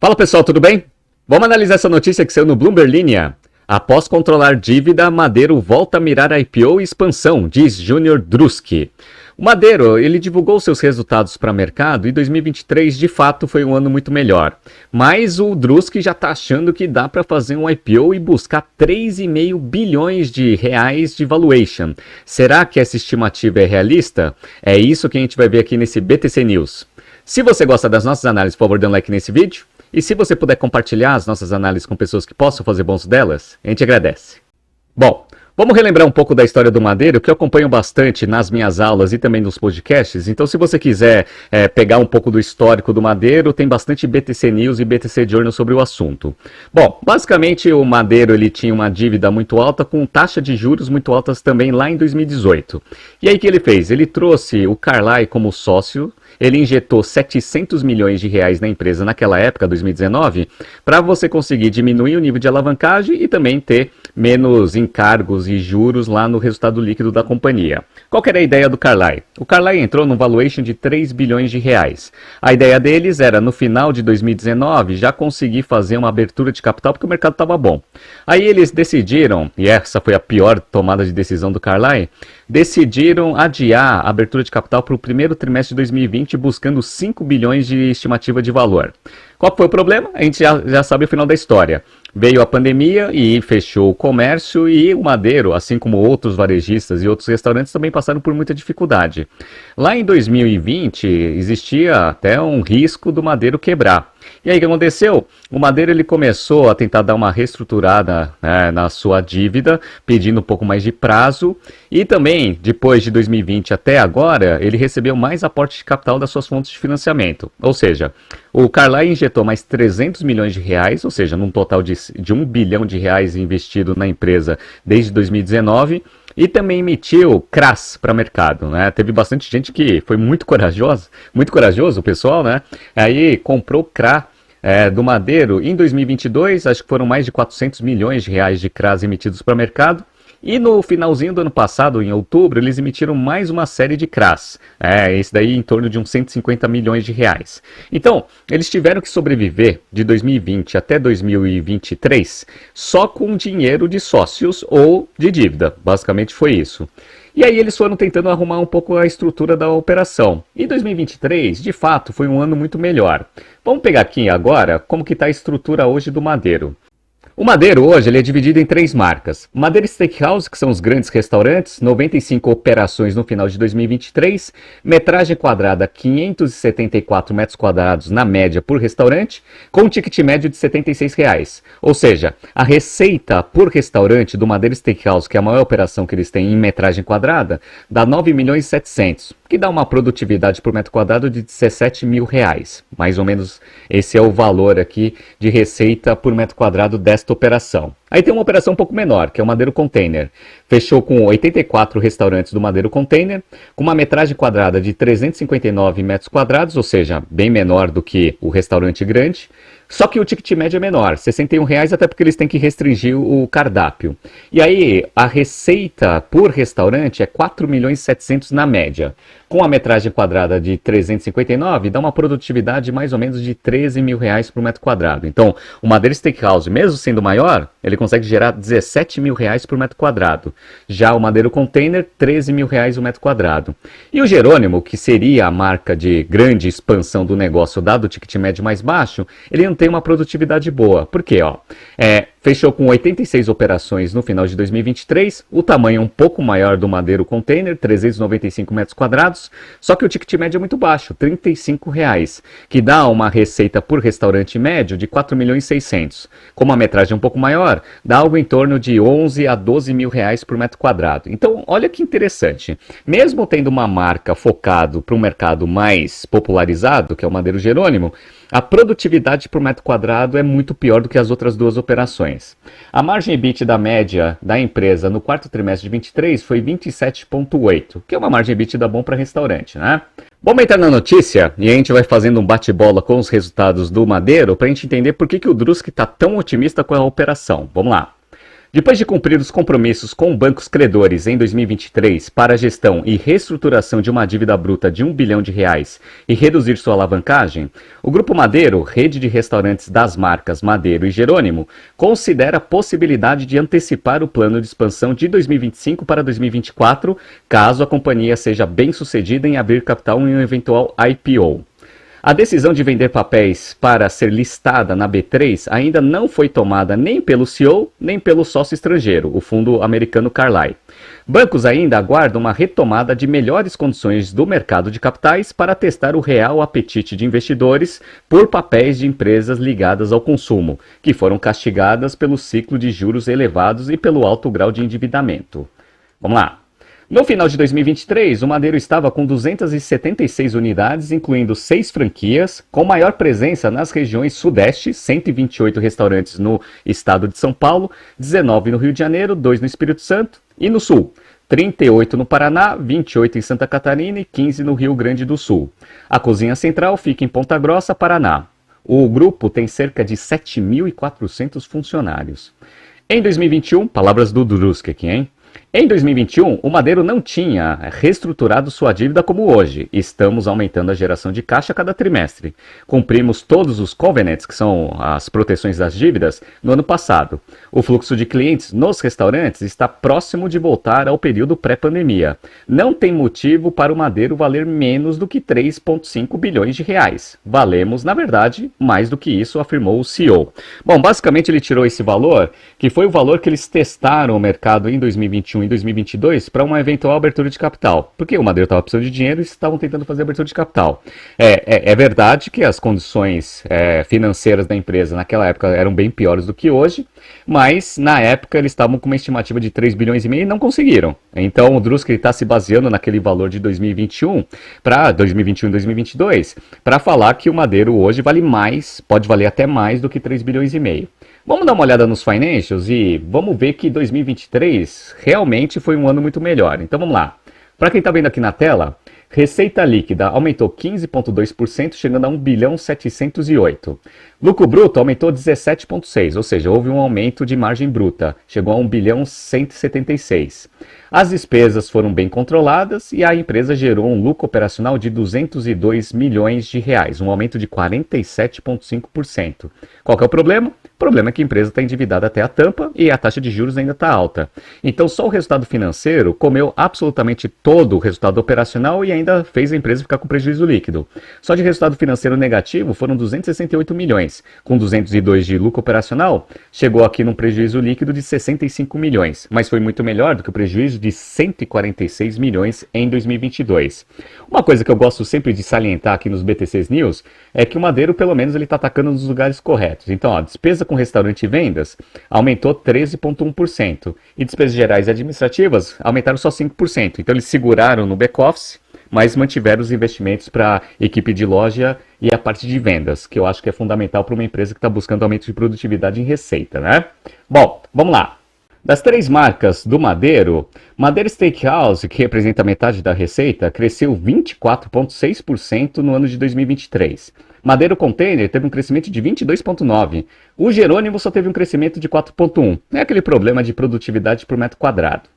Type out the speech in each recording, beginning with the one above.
Fala pessoal, tudo bem? Vamos analisar essa notícia que saiu no Bloomberg Linha. Após controlar dívida, Madeiro volta a mirar IPO e expansão, diz Júnior Druski. O Madeiro, ele divulgou seus resultados para o mercado e 2023 de fato foi um ano muito melhor. Mas o Druski já está achando que dá para fazer um IPO e buscar 3,5 bilhões de reais de valuation. Será que essa estimativa é realista? É isso que a gente vai ver aqui nesse BTC News. Se você gosta das nossas análises, por favor, dê um like nesse vídeo. E se você puder compartilhar as nossas análises com pessoas que possam fazer bom uso delas, a gente agradece. Bom, vamos relembrar um pouco da história do Madeiro, que eu acompanho bastante nas minhas aulas e também nos podcasts. Então, se você quiser pegar um pouco do histórico do Madeiro, tem bastante BTC News e BTC Journal sobre o assunto. Bom, basicamente o Madeiro ele tinha uma dívida muito alta com taxa de juros muito altas também lá em 2018. E aí o que ele fez? Ele trouxe o Carlyle como sócio. Ele injetou 700 milhões de reais na empresa naquela época, 2019, para você conseguir diminuir o nível de alavancagem e também ter menos encargos e juros lá no resultado líquido da companhia. Qual que era a ideia do Carlyle? O Carlyle entrou num valuation de 3 bilhões de reais. A ideia deles era, no final de 2019, já conseguir fazer uma abertura de capital porque o mercado estava bom. Aí eles decidiram, e essa foi a pior tomada de decisão do Carlyle, decidiram adiar a abertura de capital para o primeiro trimestre de 2020, buscando 5 bilhões de estimativa de valor. Qual foi o problema? A gente já sabe o final da história. Veio a pandemia e fechou o comércio e o Madeiro, assim como outros varejistas e outros restaurantes, também passaram por muita dificuldade. Lá em 2020, existia até um risco do Madeiro quebrar. E aí o que aconteceu? O Madeiro ele começou a tentar dar uma reestruturada na sua dívida, pedindo um pouco mais de prazo. E também, depois de 2020 até agora, ele recebeu mais aporte de capital das suas fontes de financiamento. Ou seja, o Carlyle injetou mais 300 milhões de reais, ou seja, num total de 1 bilhão de reais investido na empresa desde 2019. E também emitiu CRAs para o mercado, né? Teve bastante gente que foi muito corajoso o pessoal, né? Aí comprou CRA do Madeiro em 2022, acho que foram mais de 400 milhões de reais de CRAs emitidos para o mercado. E no finalzinho do ano passado, em outubro, eles emitiram mais uma série de CRAs. Esse daí em torno de uns 150 milhões de reais. Então, eles tiveram que sobreviver de 2020 até 2023 só com dinheiro de sócios ou de dívida. Basicamente foi isso. E aí eles foram tentando arrumar um pouco a estrutura da operação. E 2023, de fato, foi um ano muito melhor. Vamos pegar aqui agora como que está a estrutura hoje do Madeiro. O Madeiro hoje ele é dividido em 3 marcas. Madeiro Steakhouse, que são os grandes restaurantes, 95 operações no final de 2023, metragem quadrada 574 metros quadrados na média por restaurante, com um ticket médio de R$ 76 reais. Ou seja, a receita por restaurante do Madeiro Steakhouse, que é a maior operação que eles têm em metragem quadrada, dá 9 milhões e 700, que dá uma produtividade por metro quadrado de 17 mil reais. Mais ou menos esse é o valor aqui de receita por metro quadrado desta operação. Aí tem uma operação um pouco menor, que é o Madeiro Container. Fechou com 84 restaurantes do Madeiro Container, com uma metragem quadrada de 359 metros quadrados, ou seja, bem menor do que o restaurante grande. Só que o ticket médio é menor, R$ 61 reais, até porque eles têm que restringir o cardápio. E aí, a receita por restaurante é 4 milhões e 700 na média. Com a metragem quadrada de 359, dá uma produtividade mais ou menos de 13 mil reais por metro quadrado. Então, o Madeiro Steakhouse, mesmo sendo maior, ele consegue gerar 17 mil reais por metro quadrado. Já o Madeiro Container, 13 mil reais o metro quadrado. E o Jerônimo, que seria a marca de grande expansão do negócio, dado o ticket médio mais baixo, ele não tem uma produtividade boa. Por quê? Fechou com 86 operações no final de 2023, o tamanho é um pouco maior do Madeiro Container, 395 metros quadrados, só que o ticket médio é muito baixo, R$ 35 reais, que dá uma receita por restaurante médio de 4 milhões e 600. Como a metragem é um pouco maior, dá algo em torno de 11 a 12 mil reais por metro quadrado. Então, olha que interessante. Mesmo tendo uma marca focado para um mercado mais popularizado, que é o Madeiro Jerônimo, a produtividade por metro quadrado é muito pior do que as outras duas operações. A margem EBITDA média da empresa no quarto trimestre de 23 foi 27,8, que é uma margem EBITDA bom para restaurante, né? Vamos entrar na notícia e a gente vai fazendo um bate-bola com os resultados do Madeiro para a gente entender por que o Druski está tão otimista com a operação. Vamos lá. Depois de cumprir os compromissos com bancos credores em 2023 para a gestão e reestruturação de uma dívida bruta de R$ 1 bilhão e reduzir sua alavancagem, o Grupo Madeiro, rede de restaurantes das marcas Madeiro e Jerônimo, considera a possibilidade de antecipar o plano de expansão de 2025 para 2024, caso a companhia seja bem-sucedida em abrir capital em um eventual IPO. A decisão de vender papéis para ser listada na B3 ainda não foi tomada nem pelo CEO, nem pelo sócio estrangeiro, o fundo americano Carlyle. Bancos ainda aguardam uma retomada de melhores condições do mercado de capitais para testar o real apetite de investidores por papéis de empresas ligadas ao consumo, que foram castigadas pelo ciclo de juros elevados e pelo alto grau de endividamento. Vamos lá. No final de 2023, o Madeiro estava com 276 unidades, incluindo 6 franquias, com maior presença nas regiões Sudeste, 128 restaurantes no estado de São Paulo, 19 no Rio de Janeiro, 2 no Espírito Santo e no Sul, 38 no Paraná, 28 em Santa Catarina e 15 no Rio Grande do Sul. A cozinha central fica em Ponta Grossa, Paraná. O grupo tem cerca de 7.400 funcionários. Em 2021, palavras do Drusky aqui, hein? Em 2021, o Madeiro não tinha reestruturado sua dívida como hoje. Estamos aumentando a geração de caixa a cada trimestre. Cumprimos todos os covenants, que são as proteções das dívidas, no ano passado. O fluxo de clientes nos restaurantes está próximo de voltar ao período pré-pandemia. Não tem motivo para o Madeiro valer menos do que 3,5 bilhões de reais. Valemos, na verdade, mais do que isso, afirmou o CEO. Bom, basicamente ele tirou esse valor, que foi o valor que eles testaram o mercado em 2021 e 2022 para uma eventual abertura de capital, porque o Madeiro estava precisando de dinheiro e estavam tentando fazer abertura de capital. É verdade que as condições financeiras da empresa naquela época eram bem piores do que hoje, mas na época eles estavam com uma estimativa de 3 bilhões e meio e não conseguiram. Então o Drusky está se baseando naquele valor de 2021 para 2021 e 2022 para falar que o Madeiro hoje vale mais, pode valer até mais do que 3 bilhões e meio. Vamos dar uma olhada nos financials e vamos ver que 2023 realmente foi um ano muito melhor. Então vamos lá. Para quem está vendo aqui na tela, receita líquida aumentou 15,2%, chegando a 1 bilhão 708. Lucro bruto aumentou 17,6%, ou seja, houve um aumento de margem bruta, chegou a 1 bilhão 176. As despesas foram bem controladas e a empresa gerou um lucro operacional de 202 milhões de reais, um aumento de 47,5%. Qual que é o problema? O problema é que a empresa está endividada até a tampa e a taxa de juros ainda está alta. Então só o resultado financeiro comeu absolutamente todo o resultado operacional e ainda fez a empresa ficar com prejuízo líquido. Só de resultado financeiro negativo foram 268 milhões. Com 202 de lucro operacional, chegou aqui num prejuízo líquido de 65 milhões. Mas foi muito melhor do que o prejuízo de 146 milhões em 2022. Uma coisa que eu gosto sempre de salientar aqui nos BTCs News é que o Madeiro, pelo menos, ele está atacando nos lugares corretos. Então, ó, despesa com restaurante e vendas aumentou 13,1%. E despesas gerais e administrativas aumentaram só 5%. Então, eles seguraram no back-office, mas mantiveram os investimentos para a equipe de loja e a parte de vendas, que eu acho que é fundamental para uma empresa que está buscando aumento de produtividade em receita, né? Bom, vamos lá. Das 3 marcas do Madeiro, Madeira Steakhouse, que representa metade da receita, cresceu 24,6% no ano de 2023. Madeiro Container teve um crescimento de 22,9%. O Jerônimo só teve um crescimento de 4,1%. É aquele problema de produtividade por metro quadrado.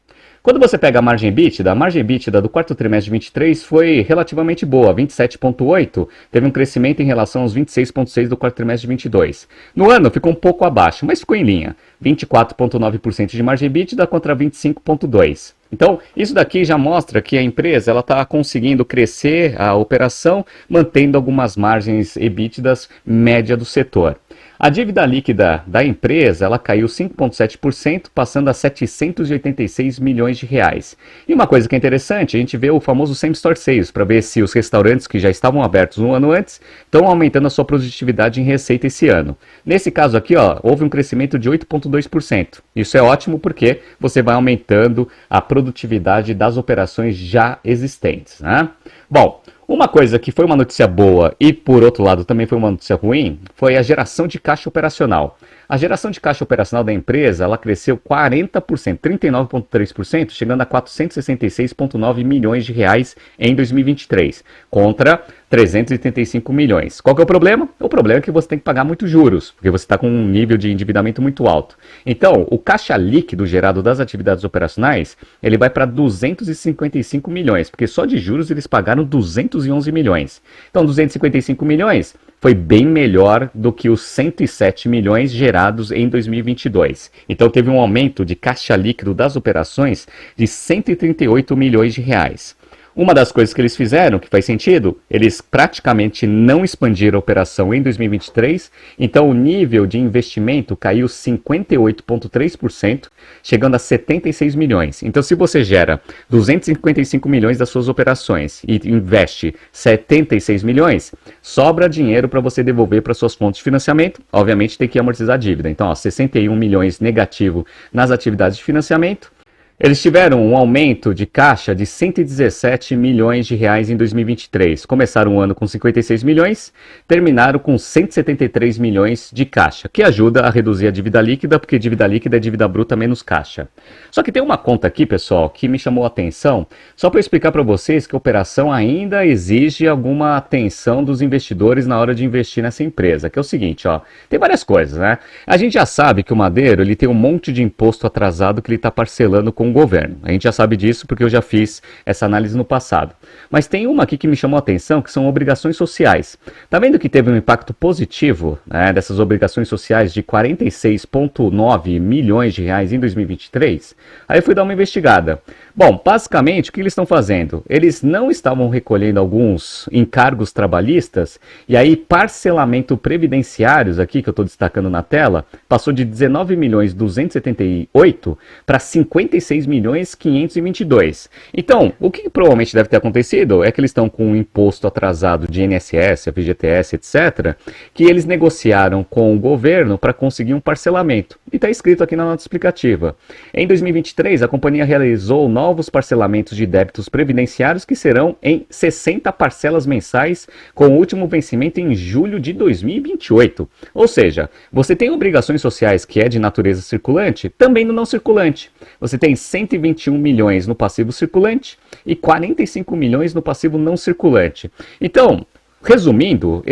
Quando você pega a margem EBITDA do quarto trimestre de 23 foi relativamente boa, 27,8, teve um crescimento em relação aos 26,6 do quarto trimestre de 22. No ano ficou um pouco abaixo, mas ficou em linha, 24,9% de margem EBITDA contra 25,2. Então, isso daqui já mostra que a empresa está conseguindo crescer a operação, mantendo algumas margens EBITDAs média do setor. A dívida líquida da empresa ela caiu 5,7%, passando a 786 milhões de reais. E uma coisa que é interessante, a gente vê o famoso Same Store Sales, para ver se os restaurantes que já estavam abertos um ano antes estão aumentando a sua produtividade em receita esse ano. Nesse caso aqui, ó, houve um crescimento de 8,2%. Isso é ótimo porque você vai aumentando a produtividade das operações já existentes, né? Bom, uma coisa que foi uma notícia boa e, por outro lado, também foi uma notícia ruim, foi a geração de caixa operacional. A geração de caixa operacional da empresa, ela cresceu 40%, 39,3%, chegando a 466,9 milhões de reais em 2023, contra 385 milhões. Qual que é o problema? O problema é que você tem que pagar muitos juros, porque você está com um nível de endividamento muito alto. Então, o caixa líquido gerado das atividades operacionais, ele vai para 255 milhões, porque só de juros eles pagaram 211 milhões. Então, 255 milhões foi bem melhor do que os 107 milhões gerados em 2022. Então, teve um aumento de caixa líquido das operações de 138 milhões de reais. Uma das coisas que eles fizeram, que faz sentido, eles praticamente não expandiram a operação em 2023, então o nível de investimento caiu 58,3%, chegando a 76 milhões. Então se você gera 255 milhões das suas operações e investe 76 milhões, sobra dinheiro para você devolver para suas fontes de financiamento, obviamente tem que amortizar a dívida. Então 61 milhões negativo nas atividades de financiamento. Eles tiveram um aumento de caixa de 117 milhões de reais em 2023. Começaram o ano com 56 milhões, terminaram com 173 milhões de caixa, que ajuda a reduzir a dívida líquida, porque dívida líquida é dívida bruta menos caixa. Só que tem uma conta aqui, pessoal, que me chamou a atenção, só para explicar para vocês que a operação ainda exige alguma atenção dos investidores na hora de investir nessa empresa, que é o seguinte, ó, tem várias coisas, né? A gente já sabe que o Madeiro, ele tem um monte de imposto atrasado que ele está parcelando com o governo. A gente já sabe disso porque eu já fiz essa análise no passado. Mas tem uma aqui que me chamou a atenção, que são obrigações sociais. Tá vendo que teve um impacto positivo, né, dessas obrigações sociais de 46,9 milhões de reais em 2023? Aí eu fui dar uma investigada. Bom, basicamente o que eles estão fazendo? Eles não estavam recolhendo alguns encargos trabalhistas e aí parcelamento previdenciários aqui, que eu estou destacando na tela, passou de 19 milhões 278 para 56 milhões 522. Então, o que provavelmente deve ter acontecido é que eles estão com um imposto atrasado de INSS, FGTS, etc., que eles negociaram com o governo para conseguir um parcelamento. E está escrito aqui na nota explicativa. Em 2023, a companhia realizou novos parcelamentos de débitos previdenciários que serão em 60 parcelas mensais, com o último vencimento em julho de 2028. Ou seja, você tem obrigações sociais que é de natureza circulante, também no não circulante. Você tem 121 milhões no passivo circulante e 45 milhões no passivo não circulante. Então, resumindo,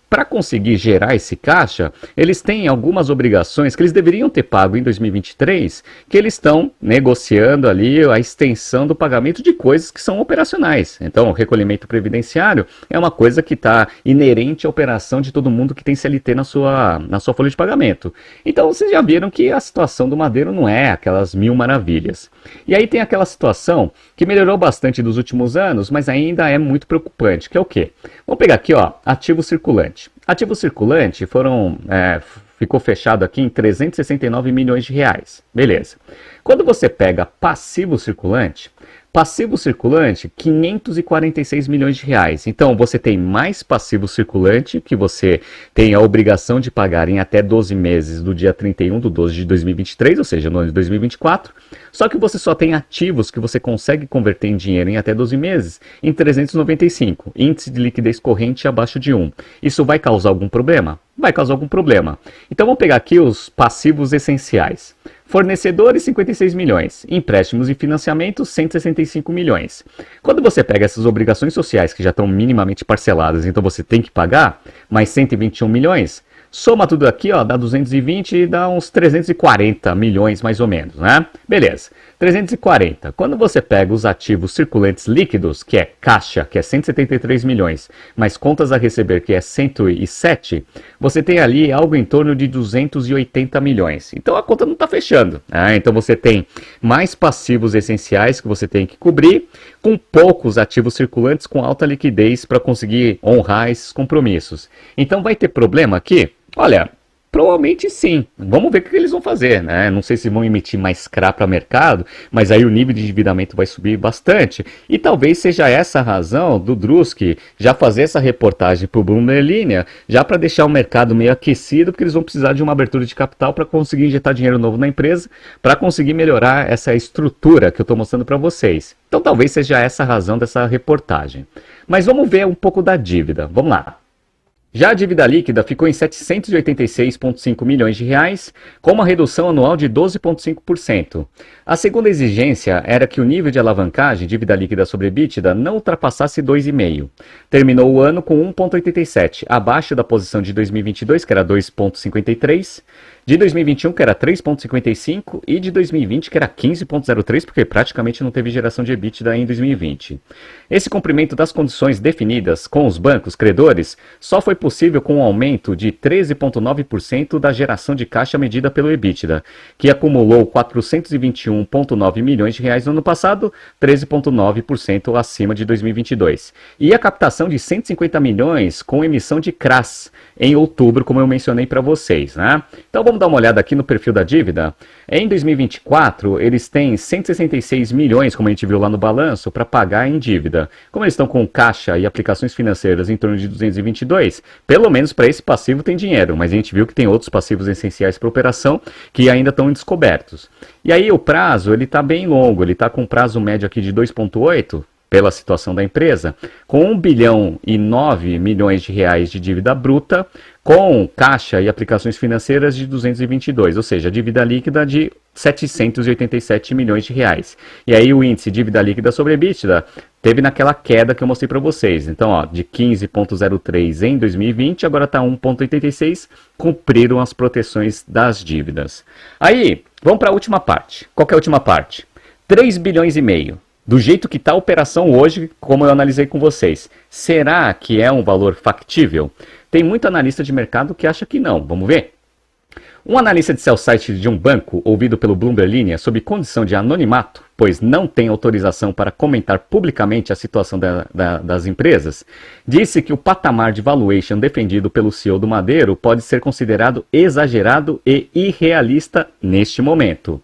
para conseguir gerar esse caixa, eles têm algumas obrigações que eles deveriam ter pago em 2023, que eles estão negociando ali a extensão do pagamento de coisas que são operacionais. Então, o recolhimento previdenciário é uma coisa que está inerente à operação de todo mundo que tem CLT na sua folha de pagamento. Então, vocês já viram que a situação do Madeiro não é aquelas mil maravilhas. E aí tem aquela situação que melhorou bastante dos últimos anos, mas ainda é muito preocupante, que é o quê? Vamos pegar aqui, ó, ativo circulante. Ativo circulante ficou fechado aqui em 369 milhões de reais. Beleza. Quando você pega passivo circulante, 546 milhões de reais. Então, você tem mais passivo circulante, que você tem a obrigação de pagar em até 12 meses do dia 31/12 de 2023, ou seja, no ano de 2024. Só que você só tem ativos que você consegue converter em dinheiro em até 12 meses em 395. Índice de liquidez corrente abaixo de 1. Isso vai causar algum problema? Vai causar algum problema. Então, vamos pegar aqui os passivos essenciais. Fornecedores, 56 milhões. Empréstimos e financiamentos, 165 milhões. Quando você pega essas obrigações sociais que já estão minimamente parceladas, então você tem que pagar, mais 121 milhões, soma tudo aqui, ó, dá 220 e dá uns 340 milhões mais ou menos, né? Beleza. 340. Quando você pega os ativos circulantes líquidos, que é caixa, que é 173 milhões, mais contas a receber, que é 107, você tem ali algo em torno de 280 milhões. Então a conta não está fechando, né? Então você tem mais passivos essenciais que você tem que cobrir, com poucos ativos circulantes com alta liquidez para conseguir honrar esses compromissos. Então vai ter problema aqui? Olha, provavelmente sim. Vamos ver o que eles vão fazer, né? Não sei se vão emitir mais CRA para mercado, mas aí o nível de endividamento vai subir bastante. E talvez seja essa a razão do Drusky já fazer essa reportagem para o Bloomberg Linha, já para deixar o mercado meio aquecido, porque eles vão precisar de uma abertura de capital para conseguir injetar dinheiro novo na empresa, para conseguir melhorar essa estrutura que eu estou mostrando para vocês. Então talvez seja essa a razão dessa reportagem. Mas vamos ver um pouco da dívida. Vamos lá. Já a dívida líquida ficou em 786,5 milhões de reais, com uma redução anual de 12,5%. A segunda exigência era que o nível de alavancagem, dívida líquida sobre EBITDA, não ultrapassasse 2,5. Terminou o ano com 1,87, abaixo da posição de 2022, que era 2,53, de 2021, que era 3,55, e de 2020, que era 15,03, porque praticamente não teve geração de EBITDA em 2020. Esse cumprimento das condições definidas com os bancos credores só foi possível com um aumento de 13,9% da geração de caixa medida pelo EBITDA, que acumulou 421,9 milhões de reais no ano passado, 13,9% acima de 2022. E a captação de 150 milhões com emissão de CRAs em outubro, como eu mencionei para vocês, né? Então vamos dar uma olhada aqui no perfil da dívida. Em 2024, eles têm 166 milhões, como a gente viu lá no balanço, para pagar em dívida. Como eles estão com caixa e aplicações financeiras em torno de 222, pelo menos para esse passivo tem dinheiro, mas a gente viu que tem outros passivos essenciais para operação que ainda estão descobertos. E aí o prazo, ele está bem longo, ele está com um prazo médio aqui de 2,8, pela situação da empresa, com 1 bilhão e 9 milhões de reais de dívida bruta, com caixa e aplicações financeiras de 222, ou seja, dívida líquida de 787 milhões de reais. E aí o índice dívida líquida sobre EBITDA teve naquela queda que eu mostrei para vocês. Então, ó, de 15,03 em 2020, agora está 1,86, cumpriram as proteções das dívidas. Aí, vamos para a última parte. Qual que é a última parte? 3 bilhões e meio. Do jeito que está a operação hoje, como eu analisei com vocês, será que é um valor factível? Tem muito analista de mercado que acha que não. Vamos ver? Um analista de sell-site de um banco, ouvido pelo Bloomberg Linha, sob condição de anonimato, pois não tem autorização para comentar publicamente a situação das empresas, disse que o patamar de valuation defendido pelo CEO do Madeiro pode ser considerado exagerado e irrealista neste momento.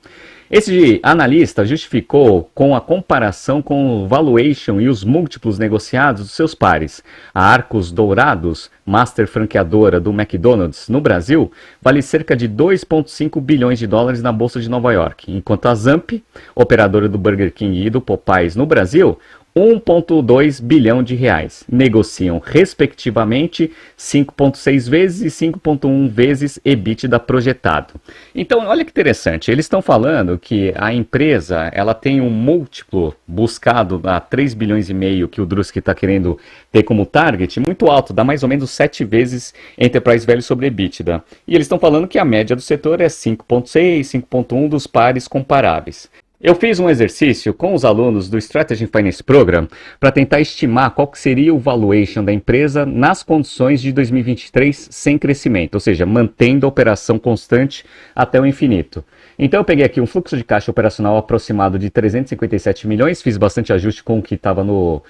Esse analista justificou com a comparação com o valuation e os múltiplos negociados dos seus pares. A Arcos Dourados, master franqueadora do McDonald's no Brasil, vale cerca de 2,5 bilhões de dólares na Bolsa de Nova York, enquanto a Zamp, operadora do Burger King e do Popeyes no Brasil, 1,2 bilhão de reais. Negociam, respectivamente, 5,6 vezes e 5,1 vezes EBITDA projetado. Então, olha que interessante. Eles estão falando que a empresa ela tem um múltiplo buscado a 3 bilhões e meio que o Drusky está querendo ter como target, muito alto, dá mais ou menos 7 vezes Enterprise Value sobre EBITDA. E eles estão falando que a média do setor é 5,6, 5,1 dos pares comparáveis. Eu fiz um exercício com os alunos do Strategy Finance Program para tentar estimar qual que seria o valuation da empresa nas condições de 2023 sem crescimento, ou seja, mantendo a operação constante até o infinito. Então eu peguei aqui um fluxo de caixa operacional aproximado de 357 milhões, fiz bastante ajuste com o que estava no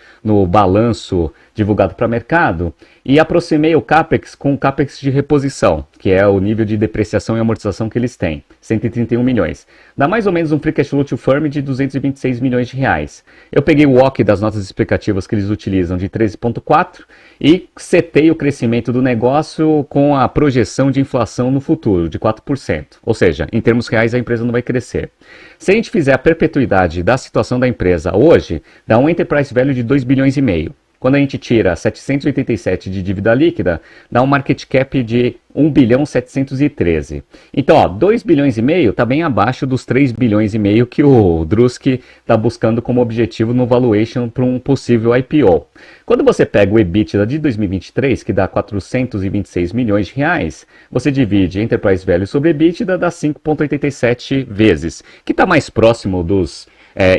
balanço divulgado para mercado e aproximei o CAPEX com o CAPEX de reposição, que é o nível de depreciação e amortização que eles têm, 131 milhões. Dá mais ou menos um free cash flow to firm de 226 milhões de reais. Eu peguei o WACC das notas explicativas que eles utilizam de 13,4 e setei o crescimento do negócio com a projeção de inflação no futuro de 4%. Ou seja, em termos reais a empresa não vai crescer. Se a gente fizer a perpetuidade da situação da empresa hoje, dá um enterprise value de 2 bilhões e meio. Quando a gente tira 787 de dívida líquida, dá um market cap de 1 bilhão 713. Então, ó, 2 bilhões e meio está bem abaixo dos 3 bilhões e meio que o Drusky está buscando como objetivo no valuation para um possível IPO. Quando você pega o EBITDA de 2023, que dá 426 milhões de reais, você divide Enterprise Value sobre EBITDA, dá 5,87 vezes, que está mais próximo dos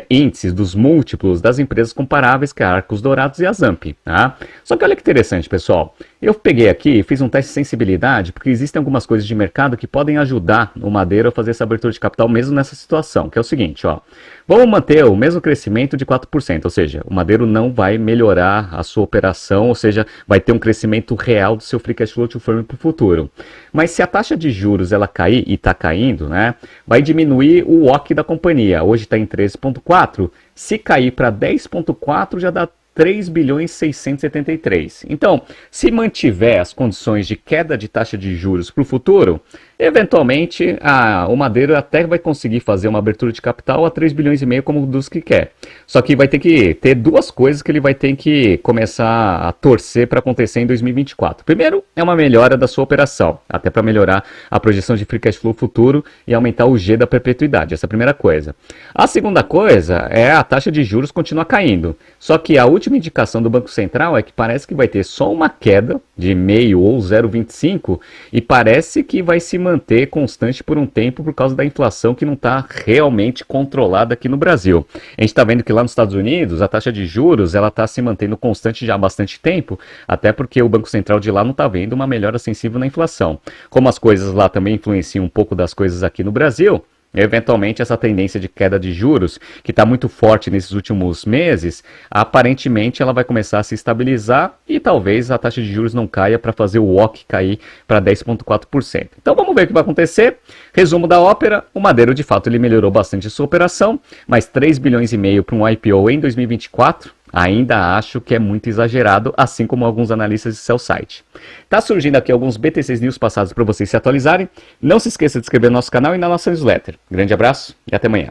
índices dos múltiplos das empresas comparáveis que a Arcos Dourados e a Zamp. Tá? Só que olha que interessante, pessoal. Eu peguei aqui e fiz um teste de sensibilidade, porque existem algumas coisas de mercado que podem ajudar o Madeiro a fazer essa abertura de capital mesmo nessa situação, que é o seguinte, ó. Vamos manter o mesmo crescimento de 4%, ou seja, o Madeiro não vai melhorar a sua operação, ou seja, vai ter um crescimento real do seu free cash flow to firm para o futuro. Mas se a taxa de juros ela cair, e está caindo, né, vai diminuir o WACC da companhia. Hoje está em 13,4%, se cair para 10,4% já dá 3 bilhões 673. Então, se mantiver as condições de queda de taxa de juros para o futuro, eventualmente o Madeiro até vai conseguir fazer uma abertura de capital a 3 bilhões e meio como o Druski quer. Só que vai ter que ter duas coisas que ele vai ter que começar a torcer para acontecer em 2024. Primeiro, é uma melhora da sua operação, até para melhorar a projeção de free cash flow futuro e aumentar o G da perpetuidade. Essa é a primeira coisa. A segunda coisa é a taxa de juros continuar caindo. Só que a última indicação do Banco Central é que parece que vai ter só uma queda de 0,5 ou 0,25 e parece que vai se manter constante por um tempo por causa da inflação que não está realmente controlada aqui no Brasil. A gente está vendo que lá nos Estados Unidos a taxa de juros ela está se mantendo constante já há bastante tempo, até porque o Banco Central de lá não está vendo uma melhora sensível na inflação. Como as coisas lá também influenciam um pouco das coisas aqui no Brasil, eventualmente essa tendência de queda de juros, que está muito forte nesses últimos meses, aparentemente ela vai começar a se estabilizar e talvez a taxa de juros não caia para fazer o WOC cair para 10,4%. Então vamos ver o que vai acontecer. Resumo da ópera, o Madeiro de fato ele melhorou bastante a sua operação, mas 3 bilhões e meio para um IPO em 2024, ainda acho que é muito exagerado, assim como alguns analistas de sell site. Tá surgindo aqui alguns BTCs News passados para vocês se atualizarem. Não se esqueça de se inscrever no nosso canal e na nossa newsletter. Grande abraço e até amanhã.